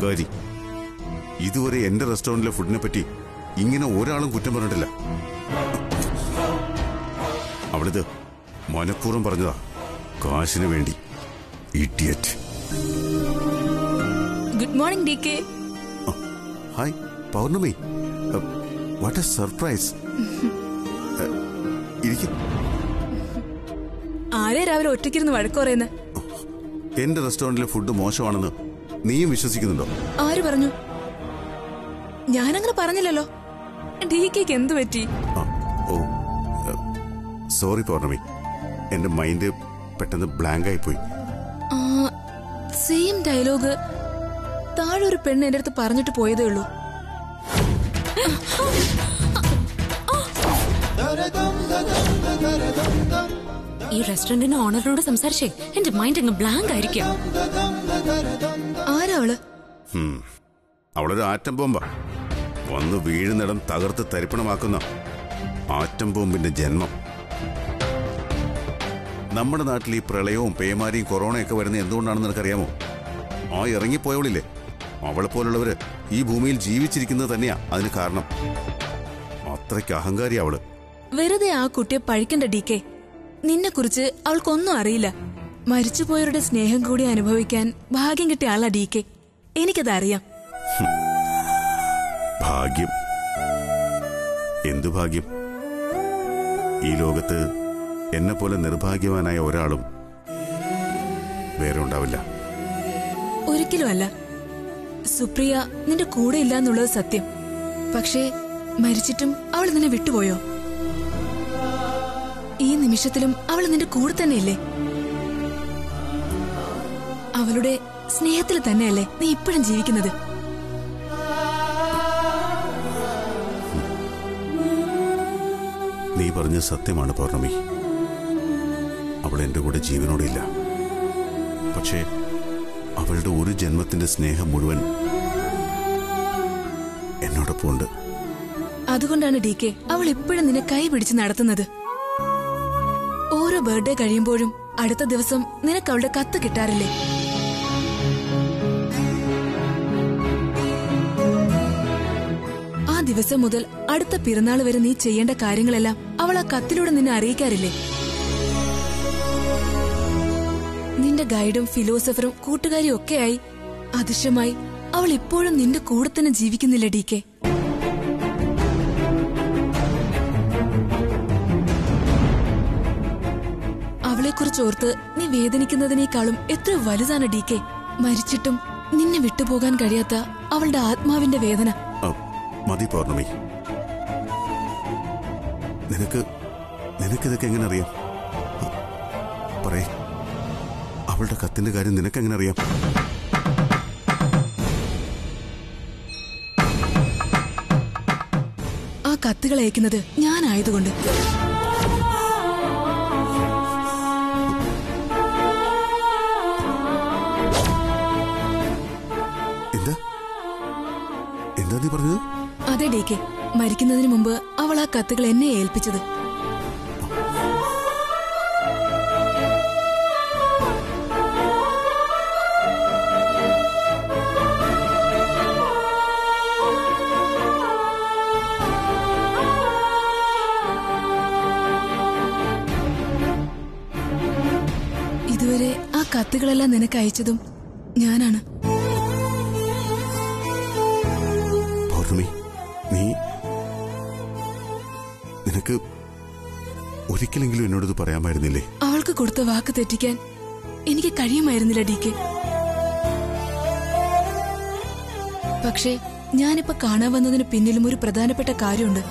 അഹങ്കാരി. ഇതുവരെ എന്റെ റെസ്റ്റോറന്റിലെ ഫുഡിനെ പറ്റി ഇങ്ങനെ ഒരാളും കുറ്റം പറഞ്ഞിട്ടില്ല. അവളിത് മനഃപൂർവ്വം പറഞ്ഞതാ, കാശിന് വേണ്ടി. Idiot. Good morning DK. Hi Pournami. What A surprise. ആരെ രാവിലെ ഒറ്റയ്ക്കിരുന്ന് വഴക്ക് പറയുന്നത്? എന്റെ റെസ്റ്റോറന്റിലെ ഫുഡ് മോശമാണെന്ന് നീയും വിശ്വസിക്കുന്നുണ്ടോ? ആര് പറഞ്ഞു? ഞാനങ്ങനെ പറഞ്ഞില്ലല്ലോ. DKക്ക് എന്തു പറ്റി? ഓ സോറി പൗർണമി, എന്റെ മൈൻഡ് പെട്ടെന്ന് ബ്ലാങ്ക് ആയി പോയി. സെയിം ഡയലോഗ് താഴെ ഒരു പെണ്ണ് എന്റെ അടുത്ത് പറഞ്ഞിട്ട് പോയതേ ഉള്ളൂ. ഈ റെസ്റ്റോറന്റിന്റെ ഓണറിനോട് സംസാരിച്ചേ എന്റെ മൈൻഡ് അങ്ങ് ബ്ലാങ്ക് ആയിരിക്കും. ആരാ അവള്? അവളൊരു ആറ്റം ബോംബാ. വന്ന് വീഴുന്നിടം തകർത്ത് തരിപ്പണമാക്കുന്ന ആറ്റം ബോംബിന്റെ ജന്മം. നമ്മുടെ നാട്ടിൽ ഈ പ്രളയവും പേമാരിയും കൊറോണയൊക്കെ വരുന്നത് എന്തുകൊണ്ടാണെന്ന് നിനക്കറിയാമോ? ആ ഇറങ്ങിപ്പോയവളില്ലേ, അവളെ പോലുള്ളവര് ഈ ഭൂമിയിൽ ജീവിച്ചിരിക്കുന്നത് തന്നെയാ അതിന് കാരണം. അത്രയ്ക്ക് അഹങ്കാരി അവള്. വെറുതെ ആ കുട്ടിയെ പഴിക്കണ്ട DK. നിന്നെ കുറിച്ച് അവൾക്കൊന്നും അറിയില്ല. മരിച്ചുപോയവരുടെ സ്നേഹം കൂടി അനുഭവിക്കാൻ ഭാഗ്യം കിട്ടിയ ആളാ DK. എനിക്കതറിയാം. ഭാഗ്യം? എന്തു ഭാഗ്യം? ഈ ലോകത്ത് എന്നെ പോലെ നിർഭാഗ്യവാനായ ഒരാളും വേറെ ഉണ്ടാവില്ല. ഒരിക്കലും അല്ല. സുപ്രിയ നിന്റെ കൂടെ ഇല്ല എന്നുള്ളത് സത്യം. പക്ഷേ മരിച്ചിട്ടും അവൾ നിന്നെ വിട്ടുപോയോ? ഈ നിമിഷത്തിലും അവൾ നിന്റെ കൂടെ തന്നെയല്ലേ? അവളുടെ സ്നേഹത്തിൽ തന്നെയല്ലേ നീ ഇപ്പോഴും ജീവിക്കുന്നത്? നീ പറഞ്ഞ സത്യമാണ് പൗർണമി. അവൾ എന്റെ കൂടെ ജീവനോടില്ല. പക്ഷേ അവളുടെ ഒരു ജന്മത്തിന്റെ സ്നേഹം മുഴുവൻ എന്നോടൊപ്പം ഉണ്ട്. അതുകൊണ്ടാണ് DK അവൾ ഇപ്പോഴും നിന്നെ കൈ പിടിച്ച് നടത്തുന്നത്. ഓരോ ബർത്ത്ഡേ കഴിയുമ്പോഴും അടുത്ത ദിവസം നിനക്ക് അവളുടെ കത്ത് കിട്ടാറില്ലേ? ആ ദിവസം മുതൽ അടുത്ത പിറന്നാൾ വരെ നീ ചെയ്യേണ്ട കാര്യങ്ങളെല്ലാം അവൾ ആ കത്തിലൂടെ നിന്നെ അറിയിക്കാറില്ലേ? നിന്റെ ഗൈഡും ഫിലോസഫറും കൂട്ടുകാരിയും ഒക്കെയായി അതിശയമായി അവൾ ഇപ്പോഴും നിന്റെ കൂടെ തന്നെ ജീവിക്കുന്നില്ല DK. അവളെക്കുറിച്ച് ഓർത്ത് നീ വേദനിക്കുന്നതിനേക്കാളും എത്ര വലുതാണ് DK. മരിച്ചിട്ടും നിന്നെ വിട്ടുപോകാൻ കഴിയാത്ത അവളുടെ ആത്മാവിന്റെ വേദന. മതി പൗർണമി. നിനക്കിതൊക്കെ എങ്ങനെ അറിയാം? പറയേ, അവളുടെ കത്തിന്റെ കാര്യം നിനക്കെങ്ങനെ അറിയാം? ആ കത്തുകൾ അയക്കുന്നത് ഞാനായതുകൊണ്ട്. എന്താ നീ പറഞ്ഞത്? അതെ DK, മരിക്കുന്നതിന് മുമ്പ് അവൾ ആ കത്തുകൾ എന്നെ ഏൽപ്പിച്ചത്. ഇതുവരെ ആ കത്തുകളെല്ലാം നിനക്ക് അയച്ചതും ഞാനാണ്. നിനക്ക് ഒരിക്കലെങ്കിലും എന്നോടത് പറയാമായിരുന്നില്ലേ? അവൾക്ക് കൊടുത്ത വാക്ക് തെറ്റിക്കാൻ എനിക്ക് കഴിയുമായിരുന്നില്ല DK. പക്ഷേ ഞാനിപ്പോ കാണാൻ വന്നതിന് പിന്നിലും ഒരു പ്രധാനപ്പെട്ട കാര്യമുണ്ട്.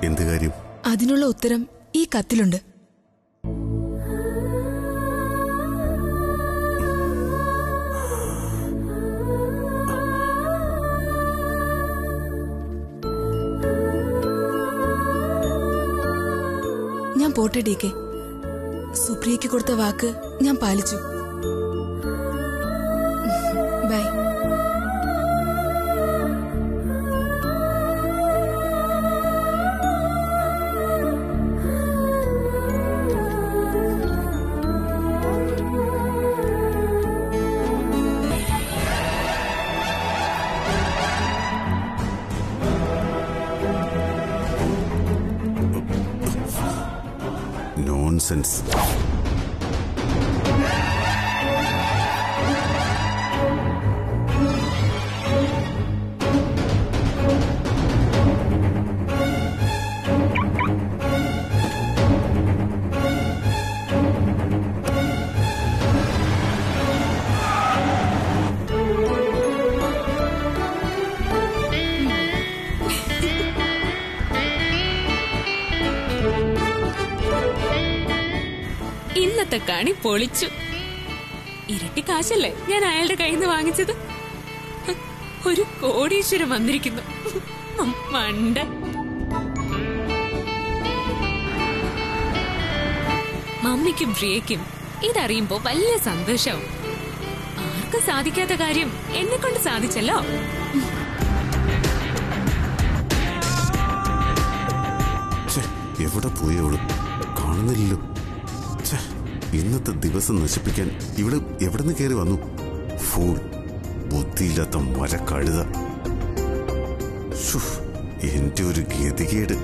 എന്ത് കാര്യം? അതിനുള്ള ഉത്തരം ഈ കത്തിലുണ്ട്. ഞാൻ പോട്ടെ DK. സുപ്രിയയ്ക്ക് കൊടുത്ത വാക്ക് ഞാൻ പാലിച്ചു. ബൈ. നോൺസെൻസ്. ഇന്നത്തെ കണി പൊളിച്ചു. ഇരട്ടി കാശല്ലേ ഞാൻ അയാളുടെ കയ്യിൽ നിന്ന് വാങ്ങിച്ചത്. ഒരു കോടീശ്വരൻ വന്നിരിക്കുന്നു. മണ്ട. മമ്മിക്കും പ്രിയയ്ക്കും ഇതറിയുമ്പോ വലിയ സന്തോഷവും. ആർക്കും സാധിക്കാത്ത കാര്യം എന്നെ കൊണ്ട് സാധിച്ചല്ലോ. എവിടെ പോയോളൂ? കാണുന്നില്ലല്ലോ. ഇന്നത്തെ ദിവസം നശിപ്പിക്കാൻ ഇവിടെ എവിടെ നിന്ന് കയറി വന്നു? ഫൂൾ, ബുദ്ധിയില്ലാത്ത മരക്കഴുത. എന്റെ ഒരു ഗതികേട്.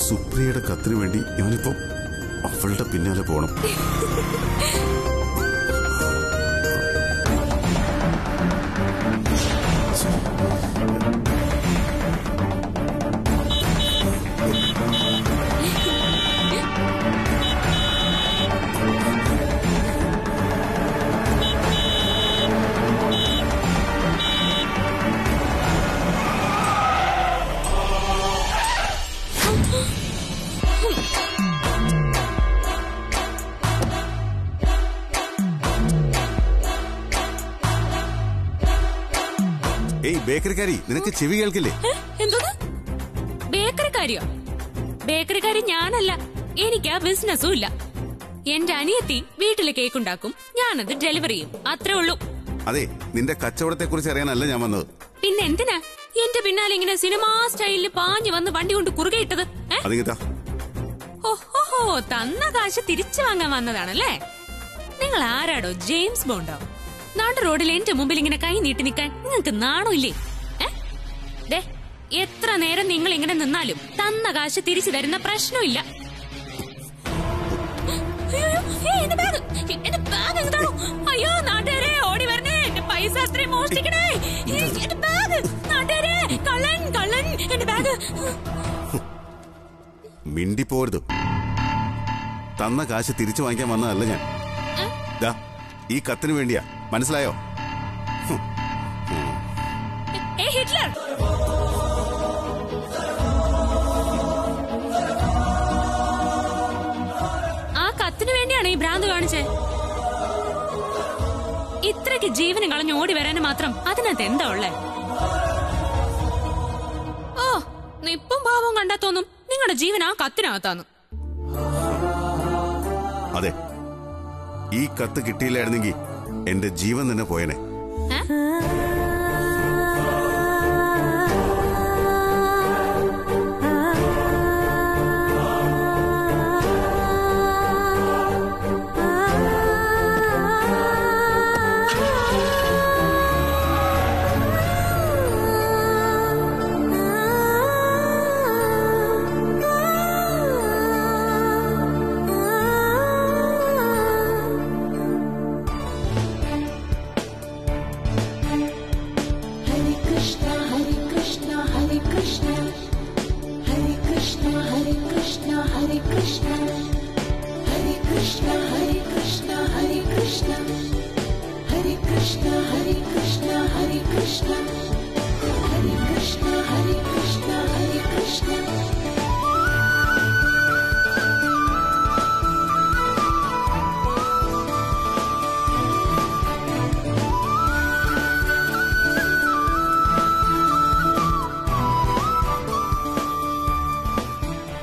സുപ്രിയയുടെ കത്തിന് വേണ്ടി ഞാനിപ്പോ അവളുടെ പിന്നാലെ പോണം. ഏയ് ബേക്കറിക്കാരി, നിനക്ക് ചെവി കേൾക്കില്ലേ? എന്തോന്ന്? ബേക്കറിക്കാരിയോ? ബേക്കറിക്കാരി ഞാനല്ല. എനിക്ക് ആ ബിസിനസ്സും ഇല്ല. എന്റെ അനിയത്തി വീട്ടില് കേക്ക് ഉണ്ടാക്കും, ഞാനത് ഡെലിവറി ചെയ്യും, അത്രേ ഉള്ളൂ. അതെ, നിന്റെ കച്ചവടത്തെ കുറിച്ച് അറിയാനല്ല ഞാൻ വന്നത്. പിന്നെ എന്തിനാ എന്റെ പിന്നാലെ ഇങ്ങനെ സിനിമാ സ്റ്റൈലിൽ പാഞ്ഞു വന്ന് വണ്ടി കൊണ്ട് കുറുകെ ഇട്ടത്? ഓഹോ, തന്ന കാശ് തിരിച്ചു വാങ്ങാൻ വന്നതാണല്ലേ? നിങ്ങൾ ആരാടോ, ജെയിംസ് ബോണ്ടോ? നാട് റോഡിൽ എന്റെ മുമ്പിൽ ഇങ്ങനെ കൈ നീട്ടി നിൽക്കാൻ നിങ്ങൾക്ക് നാണമില്ലേ? എത്ര നേരം നിങ്ങൾ ഇങ്ങനെ നിന്നാലും തന്ന കാശ് തിരിച്ചു തരുന്ന പ്രശ്നമില്ല. അയ്യോ നാട്ടുകാരെ, ഓടി വരണേ, എന്റെ പൈസ അത്രയും മോഷ്ടിക്കണേ, എന്റെ ബാഗ്, നാട്ടുകാരെ, കള്ളൻ കള്ളൻ, എന്റെ ബാഗ്. മിണ്ടിപ്പോരുത്. തന്ന കാശ് തിരിച്ചു വാങ്ങിക്കാൻ വന്നതല്ല ഞാൻ. ഈ കത്തിന് വേണ്ടിയാ, മനസ്സിലായോ? ഹിറ്റ്ലർ, ആ കത്തിന് വേണ്ടിയാണ് ഈ ഭ്രാന്ത് കാണിച്ചേ. ഇത്രയ്ക്ക് ജീവന് കളഞ്ഞ് ഓടി വരാനും മാത്രം അതിനകത്ത് എന്താ ഉള്ളേ? ഓ, ഇപ്പം ഭാവം കണ്ടാ തോന്നും നിങ്ങളുടെ ജീവൻ ആ കത്തിനകത്താന്ന്. അതെ, ഈ കത്ത് കിട്ടിയില്ലായിരുന്നെങ്കിൽ എന്റെ ജീവൻ തന്നെ പോയനെ.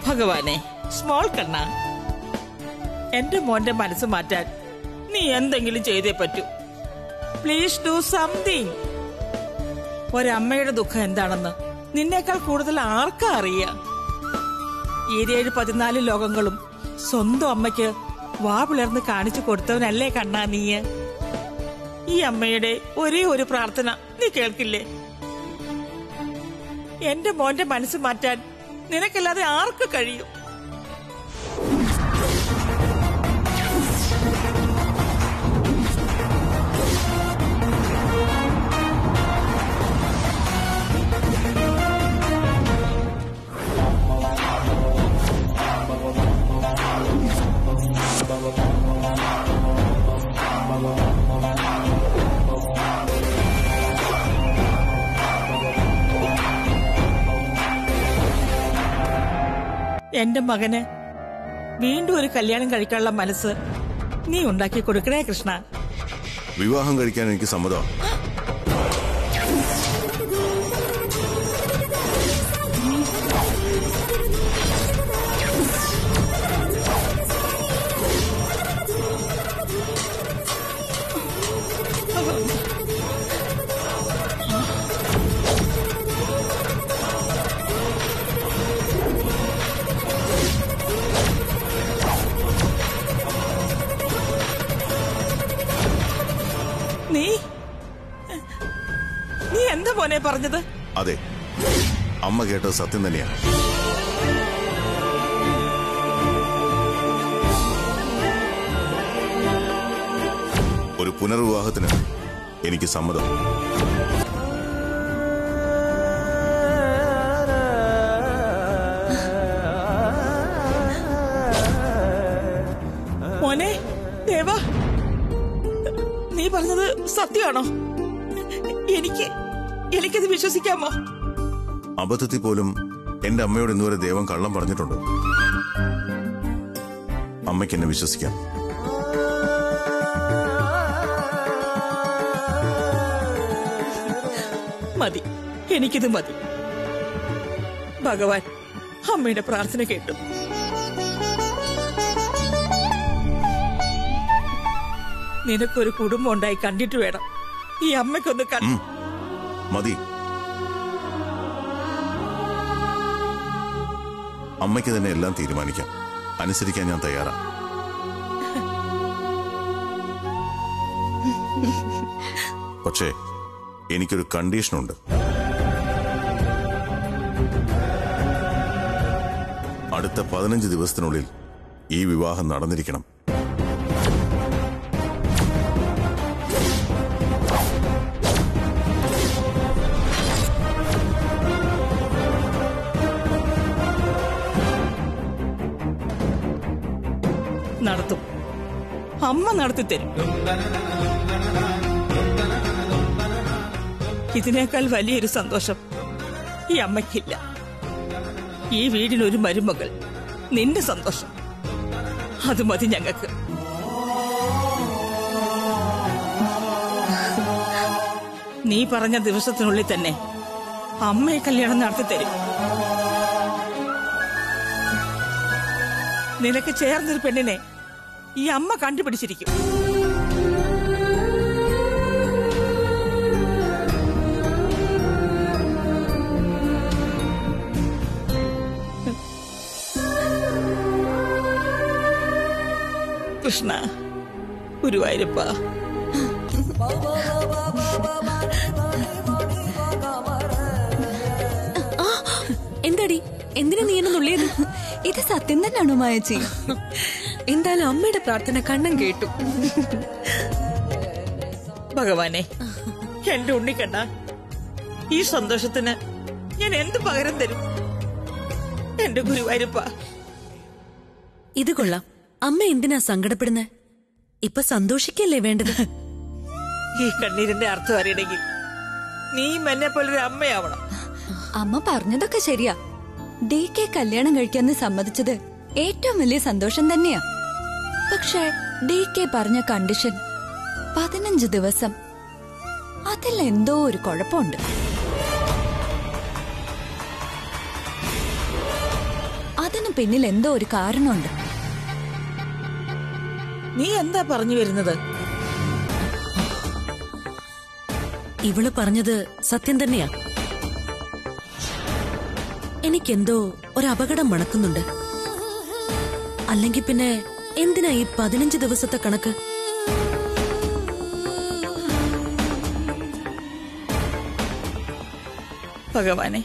ഭഗവാനെ, സ്മോൾ കണ്ണ, എന്റെ മോന്റെ മനസ്സ് മാറ്റാൻ നീ എന്തെങ്കിലും ചെയ്തേ പറ്റൂ. Please do something. ഒരമ്മയുടെ ദുഃഖം എന്താണെന്ന് നിന്നേക്കാൾ കൂടുതൽ ആർക്കാ അറിയാം? 17-14 ലോകങ്ങളും സ്വന്തം അമ്മയ്ക്ക് വാ പിളർന്ന് കാണിച്ചു കൊടുത്തവനല്ലേ കണ്ണാ നീ? ഈ അമ്മയുടെ ഒരേ ഒരു പ്രാർത്ഥന നീ കേൾക്കില്ലേ? എന്റെ മോന്റെ മനസ്സ് മാറ്റാൻ നിനക്കല്ലാതെ ആർക്ക് കഴിയും? എന്റെ മകന് വീണ്ടും ഒരു കല്യാണം കഴിക്കാനുള്ള മനസ്സ് നീ ഉണ്ടാക്കി കൊടുക്കണേ കൃഷ്ണ. വിവാഹം കഴിക്കാൻ എനിക്ക് സമ്മതം. നീ എന്താ മോനെ പറഞ്ഞത്? അതെ, അമ്മ കേട്ടത് സത്യം തന്നെയാണ്. ഒരു പുനർവിവാഹത്തിന് എനിക്ക് സമ്മതം. മോനെ ദേവാ, നീ പറഞ്ഞത് സത്യമാണോ? എനിക്കത് വിശ്വസിക്കാമോ? അബദ്ധത്തിൽ പോലും എന്റെ അമ്മയോട് ഇന്നുവരെ ദൈവം കള്ളം പറഞ്ഞിട്ടുണ്ട്. അമ്മയ്ക്ക് എന്നെ വിശ്വസിക്കാം. മതി, എനിക്കിത് മതി. ഭഗവാൻ അമ്മയുടെ പ്രാർത്ഥന കേട്ടു. നിനക്കൊരു കുടുംബം ഉണ്ടായി കണ്ടിട്ട് വേണം ഈ അമ്മയ്ക്കൊന്ന് മതി. അമ്മയ്ക്ക് തന്നെ എല്ലാം തീരുമാനിക്കാം. അനുസരിക്കാൻ ഞാൻ തയ്യാറാ. പക്ഷേ എനിക്കൊരു കണ്ടീഷനുണ്ട്. അടുത്ത 15 ദിവസത്തിനുള്ളിൽ ഈ വിവാഹം നടന്നിരിക്കണം. നടത്തും. അമ്മ നടത്തി തരും. ഇതിനേക്കാൾ വലിയൊരു സന്തോഷം ഈ അമ്മയ്ക്കില്ല. ഈ വീടിനൊരു മരുമകൾ, നിന്റെ സന്തോഷം, അത് മതി ഞങ്ങൾക്ക്. നീ പറഞ്ഞ ദിവസത്തിനുള്ളിൽ തന്നെ അമ്മയെ കല്യാണം നടത്തി തരും. നിനക്ക് ചേർന്നൊരു പെണ്ണിനെ ഈ അമ്മ കണ്ടുപിടിച്ചിരിക്കും. കൃഷ്ണ, ഗുരുവായൂരപ്പ, എന്താടി, എന്തിനാ നീ എന്നെ നുള്ളിയത്? ഇത് സത്യം തന്നെയാണോ മായച്ചി? എന്തായാലും അമ്മയുടെ പ്രാർത്ഥന കണ്ണം കേട്ടു. ഭഗവാനെ, എന്റെ ഉണ്ണിക്കണ്ണ, ഈ സന്തോഷത്തിന് ഞാൻ എന്ത് പകരം തരും? എന്റെ ഗുരുവായൂരപ്പ. ഇത് കൊള്ളാം. അമ്മ എന്തിനാ സങ്കടപ്പെടുന്നേ? ഇപ്പൊ സന്തോഷിക്കല്ലേ വേണ്ടത്? ഈ കണ്ണീരിന്റെ അർത്ഥം അറിയണമെങ്കിൽ നീ എന്നെ പോലൊരു അമ്മയാവണം. അമ്മ പറഞ്ഞതൊക്കെ ശരിയാ. DK കല്യാണം കഴിക്കാന്ന് സമ്മതിച്ചത് ഏറ്റവും വലിയ സന്തോഷം തന്നെയാ. പക്ഷേ DK പറഞ്ഞ കണ്ടീഷൻ 15 ദിവസം. അതിൽ എന്തോ ഒരു കുഴപ്പമുണ്ട്. അതിന് പിന്നിൽ എന്തോ ഒരു കാരണമുണ്ട്. നീ എന്താ പറഞ്ഞു വരുന്നത്? ഇവള് പറഞ്ഞത് സത്യം തന്നെയാ. എനിക്കെന്തോ ഒരപകടം മണക്കുന്നുണ്ട്. അല്ലെങ്കിൽ പിന്നെ എന്തിനാ ഈ 15 ദിവസത്തെ കണക്ക്? ഭഗവാനെ,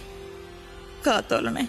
കാത്തോളണേ.